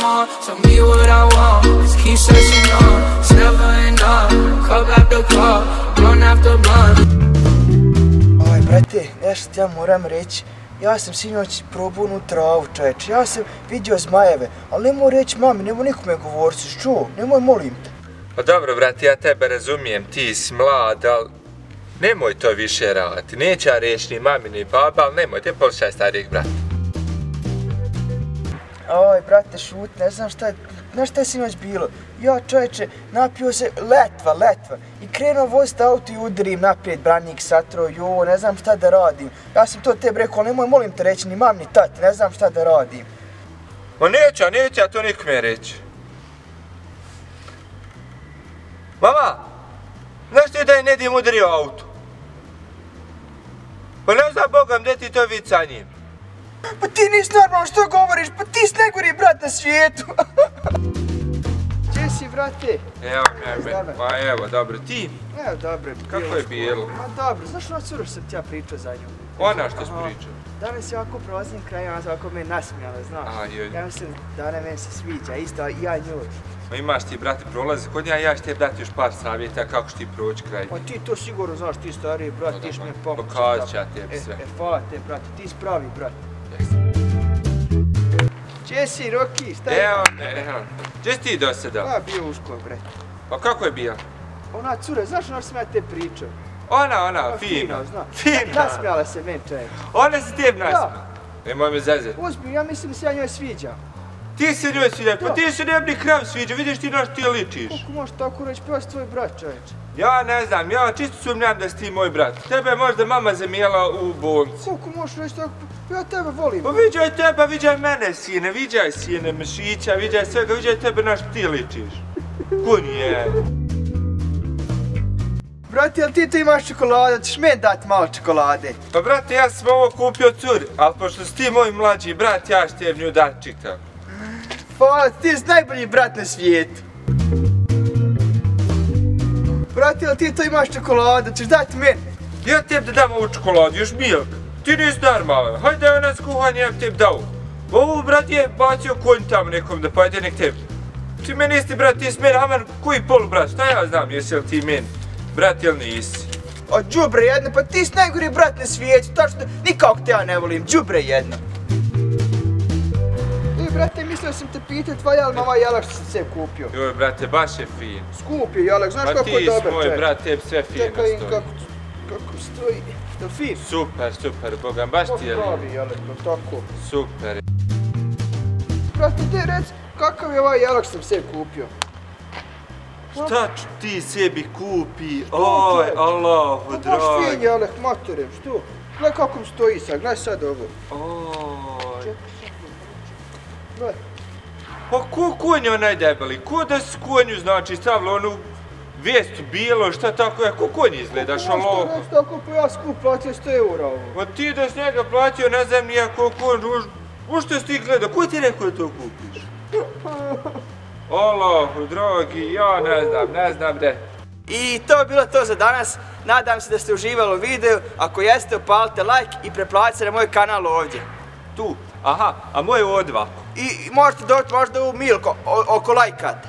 want. Tell me what I want, just keep searching on. It's never enough, cup after cup, blunt after blunt. Oj, brate, nešto ti ja moram reći. Ja sam sinoć probao onu travu, čoveče. Ja sam vidio zmajeve, ali nemoj reći mami, nemoj nikome govoriti, si čuo? Nemoj, molim te. Pa dobro, brate, ja tebe razumijem, ti si mlad, ali nemoj to više raditi. Neće ja reći ni mami ni baba, ali nemoj, te poslušaj starijeg brata. Oj, brate, šut, ne znam šta je, znaš šta je sinoć bilo? Ja, čovječe, napio se letva i krenuo voziti auto i udarim naprijed, branik satro, jo, ne znam šta da radim. Ja sam to tebi rekao, nemoj molim te reći ni mam ni tati, ne znam šta da radim. Ma neće ja to nikome reći. Mama, znaš ti da je Nedim udario auto? Pa ne znam Bogam, gdje ti to vid sa njim? Pa ti nisi normalno, što govoriš? Pa ti si najgori brat na svijetu. Gdje si, brate? Evo me, pa evo, dobro, ti? Evo, dobro. Kako je bilo? Ma dobro, znaš ono curu što sam ti ja pričao za nju? Ona što si pričao? Danas je ovako prolaznim krajem, ona se ovako me nasmijala, znaš. Ja mislim da ona meni se sviđa, isto ja njoj. Ma imaš ti, brate, prolazi kod nja, ja ću tebi dati još par savjeta kako ću ti proći kraj. Pa ti to sigurno znaš, ti stariji brat, ti ćeš mi pomoći. Pokazat ću ja tebi sve. Hvala te, brate, ti si pravi brat. Gdje si, Roki, šta je? Evo me. Gdje si ti do sada? Pa bio u školu, bre. Pa kako je bio? Ona cura, znaš ono što sam ja te pričao? Ona, fina. Fina. Nasmijala se meni, čovjek. Ona se tebi nasmijala? Nemoj me zezati. Uzmi, ja mislim da se ja njoj sviđam. Ti se njoj sviđa, pa ti se ne bi krav sviđa, vidiš ti na što ti ličiš. Kako možeš tako reći, pa ja si tvoj brat, čovječe. Ja ne znam, ja čisto sumnjam da si ti moj brat. Tebe je možda mama zamijela u bolnici. Kako možeš reći tako, ja tebe volim. Pa viđaj tebe, viđaj mene sine, viđaj sine Mišića, viđaj svega, viđaj tebe na što ti ličiš. Kun je. Brate, jel ti to imaš čokolade, ćeš meni dati malo čokolade? Pa brate, ja sam ovo kupio curi, ali pošto si ti moj mlađi brat, ja ću tebi nju dati čitav. Hvala, ti si najbolji brat na svijetu. Brate, jel ti to imaš čokolade, ćeš dati meni? Ja tebi da dam ovu čokoladu, još milk. Ti nisi normalan, hajde da ona skuhanje, ja bi tebi dao. Ovu, brat, je bacio konj tamo nekom da pojede nek tebi. Ti meni isti, brat, ti si meni, aman, koji polubrat, šta ja znam, jesi li ti meni? Brat, jel nisi? O, džubre jedno, pa ti si najgori brat na svijetu, tačno, nikako te ja ne volim, džubre jedno. Brate, mislio sam te pitati, tvoja ali mama jelak što sam se kupio. Joj, brate, baš je fin. Skup je jelak, znaš kako je dobar čovjek. Pa ti si moj brat, tebi sve fino stoji. Čekaj kako stoji, je fin? Super, Bogam, baš ti je lijep. Pravi jelak, tako. Super. Brate, te reci, kakav je ovaj jelak što sam se kupio? Šta ću ti sebi kupi? Oj, Allahu dragi. Baš fin jelak, materem, što? Gledaj kako mi stoji sad, gledaj sad ovo. Oj. Gledaj. Pa ko konj je onaj debeli? Ko da si konju, znači, stavila onu vijestu bijelo, šta tako je? Ko konj izgledaš, Allahu? Kako možeš tako, pa ja skup platio 100 eura ovo. Pa ti da si njega platio, ne znam nijako konj, u što si ti gledao? Ko ti rekao da to kupiš? Allahu dragi, ja ne znam gde. I to je bilo to za danas. Nadam se da ste uživali u videu. Ako jeste, upalite like i preplatite se na moj kanal ovdje. Tu, aha, a moje ovdje ovako. I možete dobiti možda u milko oko lajkate.